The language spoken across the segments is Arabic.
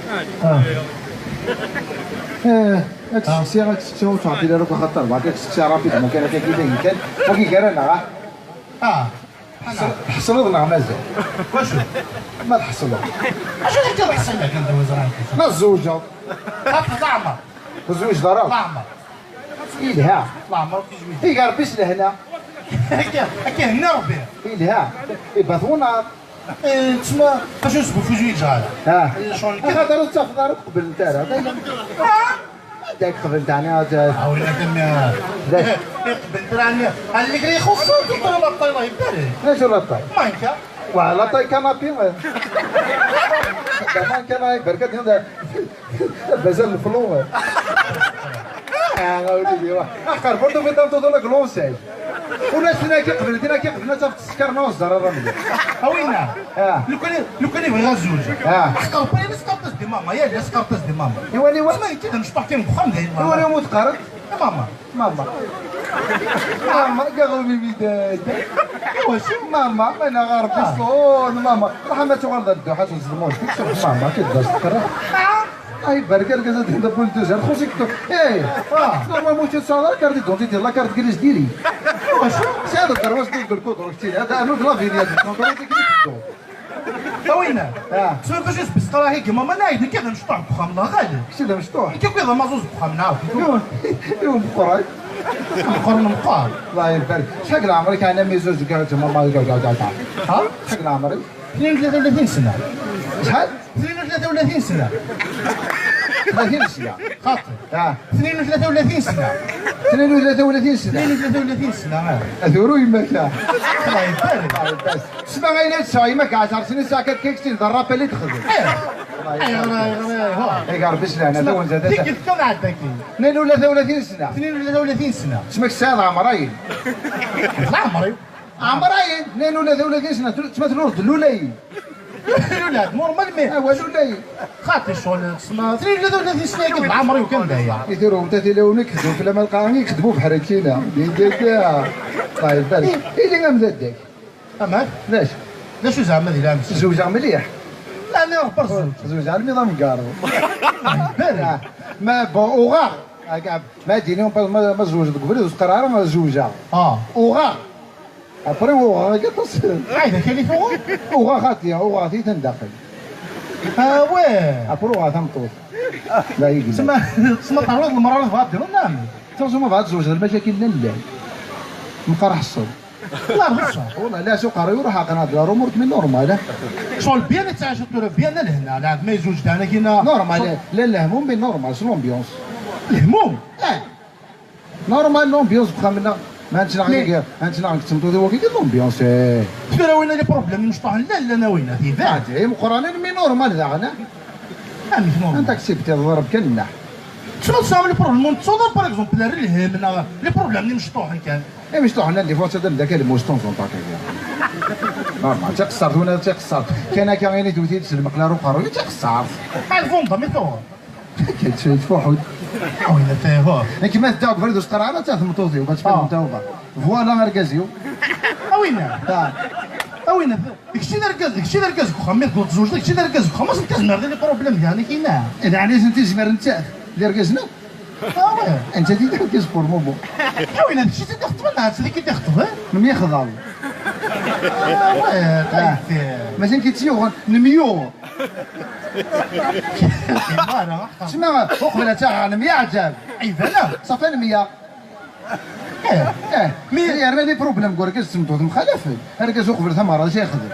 هاك الشخصيه غتشتي وتعطي لها روك خاطر بعد داك الشخصيه رابيد ما كان هكا كيما كان ما كيكال انا حصلوا لنا مازال واش ما تحصلوا اش اللي كتحصل لك انت وزرانك ما الزوجه زعما الزوج ضرب زعما إلها زعما هي قربش لهنا هكا هنا ربي إلها يبثونا تسمى اش نسبوا في جوج هذا شلون كذا هذا راه تاخذ قبل انت داك قبل تاعنا عاوي لك قبل تراني قال لك راه خصو تطلع الطيله يبدل اش ولا طاي مايكا ولا طاي كنابي ما كان بركات هذا بزل الفلو وليدي اخر برضو في طنطو لك لونساج وناس هنا كيقبل دينا كيقبلنا حتى في السكر نوزر الرمل هاوينا لو كان يبغي الزوج اختار بس سكرتس دي ماما يا لا سكرتس دي ماما ايوا ما كذا مش بحكي بخام داير ايوا اليوم متقارب ماما ماما قالوا لي بداية واش ماما انا غارب الصون ماما رحمة غرض الدوحة تظلموش شوف ماما كداز تقرا اي بركر كذا تبدا بولتوجر خوشك اي نورمال موش تصادر كارت دونتي ديال لا كارت كريس ديالي واش ساد الدرواش ديال الكودر كثير هذا انو لا فيديو ديال الكودر كيدو هاوينا سوف باش نسبس قرا هيك ماما نايد كذا مشطوح بخام الله غالي كشي لا مشطوح كيف كذا مازوز بخام نعاود يوم بقراي نقرن مقال الله يبارك شحال عمرك انا ميزوج كانت ماما ها شحال عمرك 32 سنه شحال 32 سنه 30 سنه خاطر 32 سنه 32 سنه 32 سنه اثورو يما كاع الله يبارك سمع غير تسعي ما كاع 10 سنين ساعه كيكتي ضرابه اللي تخدم اي قال باش انا تو زاد ديك كم عندك 32 سنه 32 سنه اسمك السعد عمراين عمري عمراين 32 سنه تسمى تلورد لولاي الولاد نورمال مي هو لولاي خاطر شغل تسمى 33 سنه قبل عمري وكان داير يديروا متتلون يكذبوا في لما القاني يكذبوا بحركينا الله يبارك اللي غمزدك اما لاش زعما ديال امس الزوج مليح لا انا ربر الزوج على النظام كارو ما اوغا ما ديني ما زوج قبل قرار ما زوجه اوغا ابري اوغا كتصل عايده كاين فوق اوغا خاطيه اوغا تي تندخل واه ابرو اوغا تمطوط لا يجي تسمى تعرض المراه اللي فاضي نعم تنجم بعض زوج المشاكل لا مقرح الصوت لا غصه والله لا سوق قرا يروح قناه رومورت من نورمال شغل بيان تعيشوا بيان لهنا لا ما يزوج هنا كاينه نورمال لا الهموم بين نورمال شنو الامبيونس الهموم نورمال الامبيونس بقى منا ما انت نعطيك انت نعطيك تمطوطي هو كيدير الامبيونس ترى وين لي بروبليم مش طاح لا انا وين في ذات هي مقرانين مي نورمال ذا انا انت كسبت الضرب كنا شنو تصاوب لي بروبليم تصور باغ اكزومبل الهمنا لي بروبليم اللي مشطوح كان اي مش طوحنا اللي فوت هذا ذاك الموستون زون طاك نورمال تقصرت وانا تقصرت كان كاين دوتي تسلم قلارو قارو تقصرت عارفون ضمي ثور كتشوف فوحد وين تاهو كيما تداو فريدو قراره تاع مطوطي وكتفهم توبه فوالا غركازيو وين وين داكشي اللي ركز خمي دوت زوج داكشي اللي ركز خمس كتزمر لي بروبليم يعني كاينه اذا علاش انت زمر انت اللي ركزنا انت اللي تركز بور موبو وين هادشي تخطب انا هادشي اللي كيتخطب نمي خضال مازال كيتسيو نميو تسمع وقبل تاع نمية عجاب ايفانا صافي نمية مي راه لي بروبليم كون ركز تمطوط مخالف ركز وقبل ثمره شي يخدم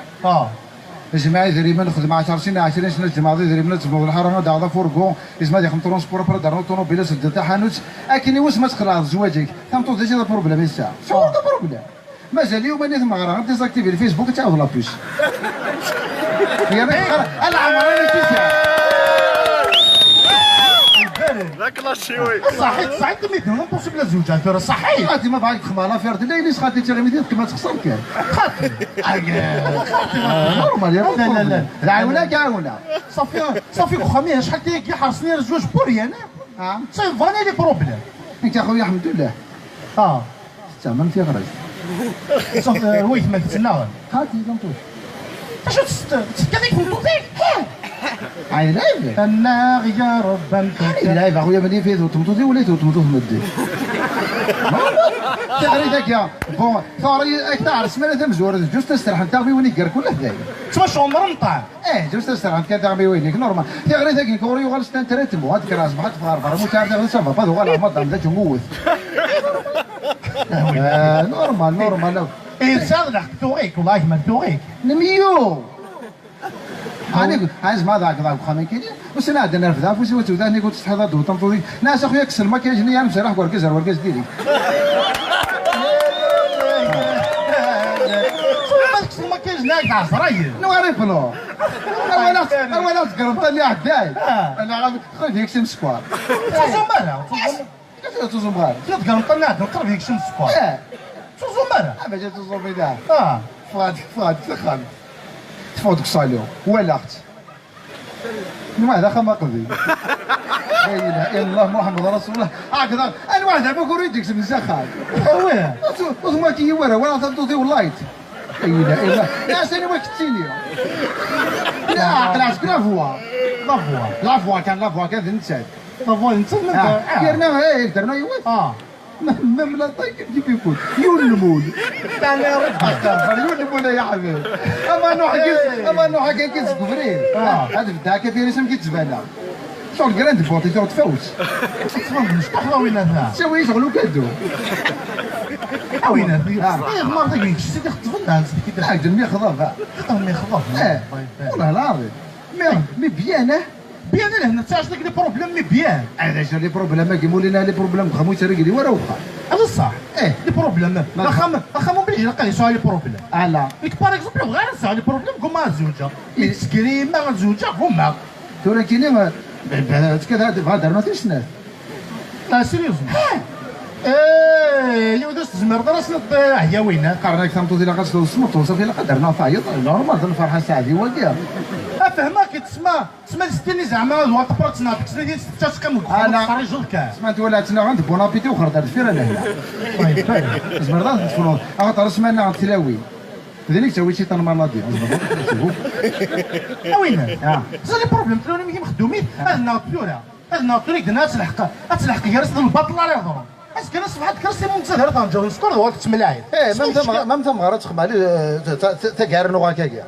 الجماعه تقريبا نخدم 10 سنين 20 سنه الجماعه تقريبا تبغوا الحرامه داغدا فورغون اسمها ديال ترونسبور برا دارنا طوموبيل سد تاع حانوت اكن واش ما تقرا زواجك تمطوط ديجا بروبليم الساعه شنو هذا بروبليم مازال اليوم انا ثم غير ديزاكتيفي الفيسبوك تعاود لابوس هي العمراني تسعه ذاك لاشيوي صحيح كميت هنا بوسيبل الزوجات راه صحيح غادي ما بغاك خماله فيرت لا ليش غادي ترمي كما تخسر كان خاطر نورمال يا لا عاونا صافي خويا شحال كيحرصني الزواج بوري انا صافي فاني لي بروبليم انت اخويا الحمد لله تمام في غريب صافي ويت ما كتسنى هاتي لونطوش اش تستكاديك في الطوطيك عين لايف الناغ يا رب انت لايف اخويا ملي فيه وتمطوطي وليت وتمطوط مدي تغري ذاك يا بون صاري اكثر سمانه مزور جوست تسترح انت وين يقر كله ذاك تمشي عمر نطع جوست تسترح انت كتعمي وينك نورمال تغري ذاك كوري وغلس تنتريتم هذيك راس بحال فار مو تعرف هذا سبب هذا غلا مضم ذاك موث نورمال انسان راح توعيك والله ما توعيك نميو هاني عايز ما ذاك خامين كيدي وسناد نرف ذاك وسوي ذاني قلت تحضر دو تنطوي ناس اخويا كسر ما كيجني انا مسرح ورقز ديري ما كاينش ناك تاع صرايل نعرف له انا قربت لي عداي انا خذ هيك شمس سكوار تزومرا تزومبار لا تقرب طلعت نقرب هيك شمس سكوار تزومرا باش تزومي دا فاد تخان تفوتك صاليو ولا اخت هذا خما قضي لا اله الا الله محمد رسول الله هكذا انا واحد ما كون يديك من زخان وين وما كي ولا تنطوطي واللايت لا اله الا الله يا سيدي ما كتيني لا عقلاش لا فوا كان نتساد انت درنا درنا يوت مم لا طيب كيف يكون يولمون يولمون يا حبيبي اما نوع حكي كيتسكفرين هذا في الداكه ديال اسم كيتبان شغل كراند بوطي تفوت مش تحضر وين هذا تسوي شغل وكادو وين هذا ما تقولش سيدي خطفنا كي حاجه مي خضاف مي خضاف والله العظيم مي بيانه بيان لهنا تاعش لك لي بروبليم مي بيان علاش لي بروبليم كي مولينا لي بروبليم خمو يسرق لي ورا وخا هذا صح لي بروبليم خمو بلي لقى لي سؤال لي بروبليم على ليك باغ اكزومبل غير سؤال لي بروبليم كوما زوجه مسكرين ما زوجه هما ترى كاين ما كذا هذا ما فيش ناس لا سيريوزمون يو دست زمر درسنا هي وين قرناك تمطوط الى غاسل الصمت وصافي لا قدرنا فايض نورمال الفرحه ساعدي وديها افهمك تسمى ستيني زعما الوقت براتنا تسمى ديال 6 كم انا خرج الكاس سمعت ولاتنا عند بونابيتي وخر دار فير انا هنا زمر دار تفرون اغطر سمعنا عند تلاوي ذلك سوي شي طنمانادي وين زاد البروبليم تلوني مي مخدومين هاد الناطورة هاد الناطورة كدنا تلحق يرسل البطل على يهضرون اسكو انا صبحت كرسي مون تسهر طنجة نسكر هو تسملاعي مام تم غارات تخمالي تكار نوغا كاكيا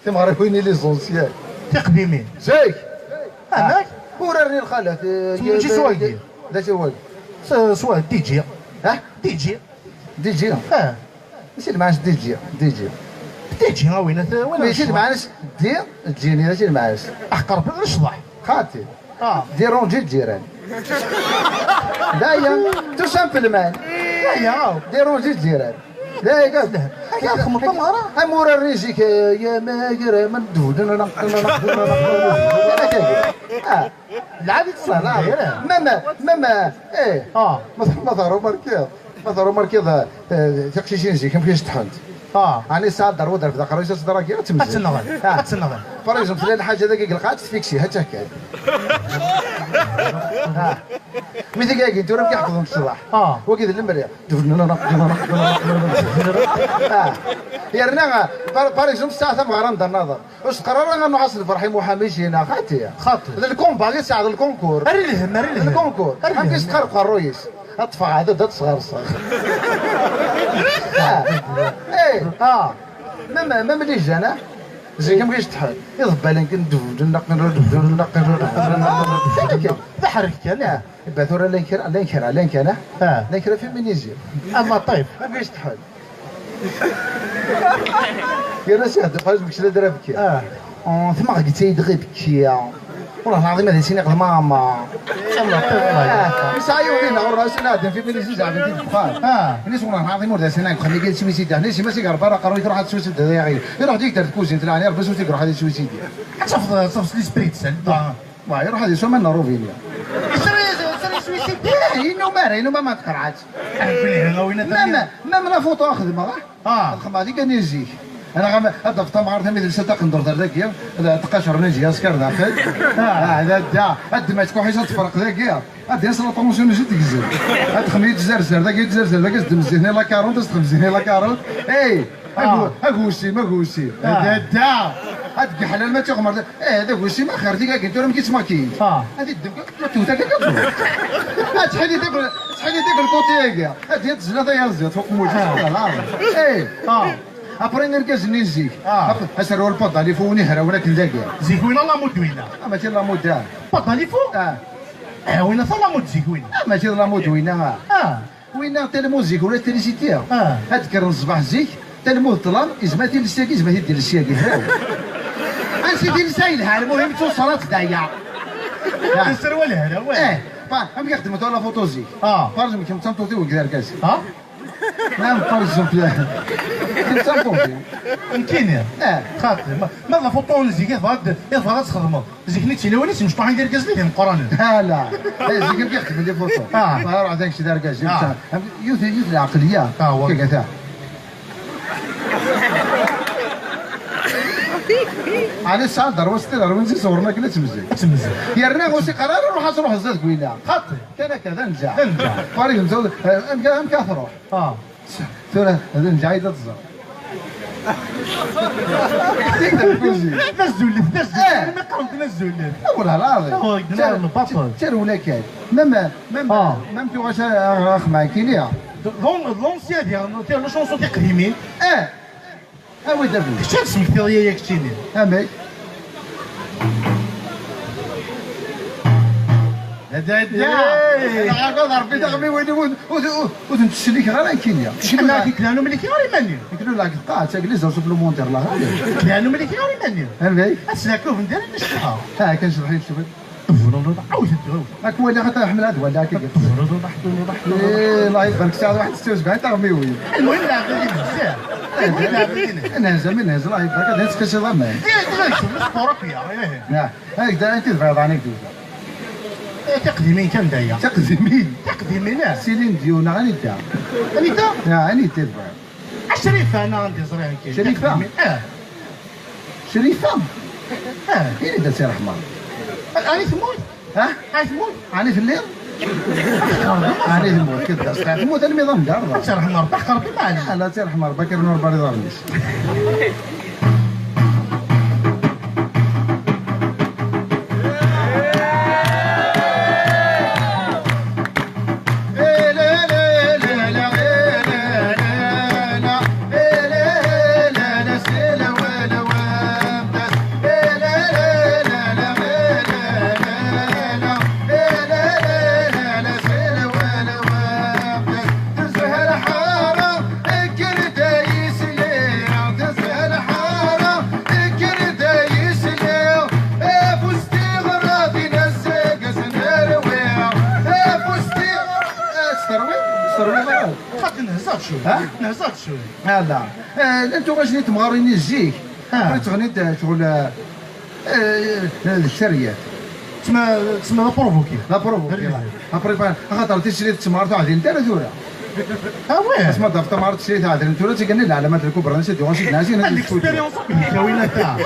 تم غارات ويني لي زونسيال تقديمين زيك هناك وراني الخالة شي سواقي لا سواقي سواق دي جي دي جي ماشي المعاش دي جي وين ماشي المعاش تجيني ماشي المعاش احقر بالشضح خاطي ديرونجي الجيران دايا تو سامبلمان ديرونجي الجيران لا قال يا خمر طمارة امور الريزيك يا ماكر من دود نقل العادي تصير ماما ايه مثلا مركض تقشيشين زي كم كيش تحنت يعني ساعات ضربوا ضرب ذاك الرئيس صدرا كي تمزل هاتنغل فريزون في الحاجه ذاك لقات فيكسي هتا كاين مي دقايق انتو راك يحفظون الصباح وكذا المريا يرنا فريزون الساعه 7 غرام دار النظر واش قرر انا نحصل فرحي محاميش هنا خاطي الكومبا غير ساعه الكونكور الكونكور ما كاينش تخرق الرئيس اطفى عدد صغار ما مليش جانا زي كم كيش تحل يضرب بالك ندق ضحك كان باثورة لينكر فيمينيزيا اما طيب ما كيش تحل يا ناس هذا فاش بكش لا درابك ثم قلت سيد غير بكيا والله العظيم هذا سيني ماما الله طيب يسايو فينا والراس نادم في بني زعما في الدخان الناس والله العظيم ورد سناك خلي قال سويسيد الناس ما سيقر برا قرروا يروح على السويسيد يا غير يروح ديك تركوزين تلعني بس وتقرا هذه السويسيد صف لي سبريت سال ما يروح هذه سو من روفينيا سري سويسيد انه ما تقرعت ما فوتو اخذ ما الخما هذيك نيزي انا هذا في طمع عرفت مثل ستة قندر ذاك يا تقاشر نجي اسكر داخل هذا هاد ما تكون حيصه تفرق ذاك يا هاد يصل طوموسيون جد تكزل هاد خميت زرزر ذاك يتزرزر ذاك تمزيني لا كارون تستخدمزيني لا كارون اي اغوشي ما غوشي هذا هذيك حلال ما تغمر هذاك واش ما خرجي كاع قلت لهم كيسما كاين هذه الدم ما توتا كاع شحال يدير الكوتي كاع هذه الزلاطه يا الزيت فوق موجه ايه ابري نركز نيزيك اسروا البط اللي فوني هرا ولكن ذاك زيكوينه لا مود وينه ماشي لا مود بط اللي فوق وين لا مود زيكوينه ماشي لا مود وينه وين تاع الموزيك ولا التريسيتي اذكر الصباح زيك تاع المود طلال ازماتي للساكي ازماتي ديال الساكي انسيتي نسايلها المهم توصلت دايا السروال هذا واه هم يخدموا ولا فوتوزيك فرجم كم تصنتوتي وكذا كاس نعم فرجم كم تصنتوتي يمكن خاطر ما فوتون زيك يفضل تخدموا زيك نيت الا وليت مش باغي ندير كاس ليه مقرن لا زيك كيخدم ديال فوتو راه داك الشيء دار كاس يوث العقليه كذا على الساعه دروستي راه وين صورنا كنا تمزج يرنا غوسي قرار نروح تروح الزاد كوينا خاطر كان كذا نجح فريق نزود ام كثروا ثورة هذا نجح يدا تزر نزول ما قربت نزول والله العظيم تر ولا كاين مام في واش اخ معاك كاين لونسيان ديال لو شونسون تاع قديمين وين دابا شنو سميتي ياك تشيني امي هذا انا ربي تغمي وين وتنتشليك غير كينيا شحال لا كيكلانو ملي كيغاري ماني يقولوا لك قاع تاكلي زوج سوبلومونتير الله كيكلانو ملي كيغاري ماني امي اسلاكو ندير نشطها كنشرح لك شوف عاود هاك هو اللي غتحمل حمل هذا ولا كي الله يبارك ساعه واحد 76 تغمي وين المهم لاعبين بزاف نهز الله يبارك هذا تكسر ضمان سبورابيا هكذا انت تبغي عنك تقديمين كم دايا تقديمين سيلين ديون غنيتا غنيتا شريفه انا عندي زريعه شريفه شريفه هي اللي سير حمار اني تموت اني تموت اني في الليل اني تموت كذا تموت الميضان دار سير حمار بحقر بمعنى لا سير حمار بكر نور باري دارنيش نهزات شويه لا انتو واش نيت مغاريني الزيك بغيت غنيت شغل الشريات تسمى لا بروفوكي ابري خاطر تشريت تمارت عادي انت راه دورا واه اسمع دافت تمارت شريت عادي انت راه تيقال العلامات الكبرى نسيت واش ناسي الاكسبيريونس كاوينه تاع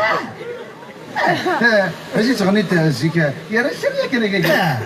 اجي تغنيت الزيك يا راه الشريه كان كاع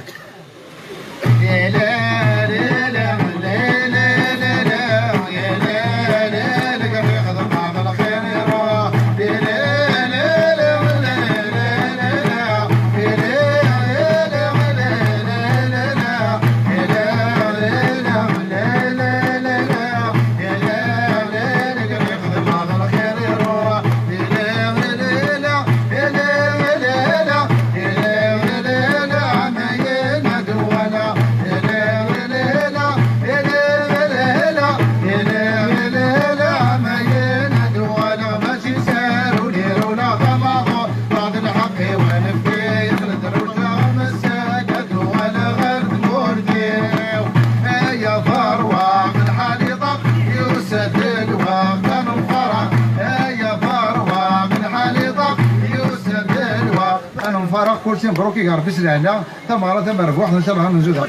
فرق كل شيء مبروك يا ربي سلعنا ثمره ثم ربح ان شاء الله نزيدها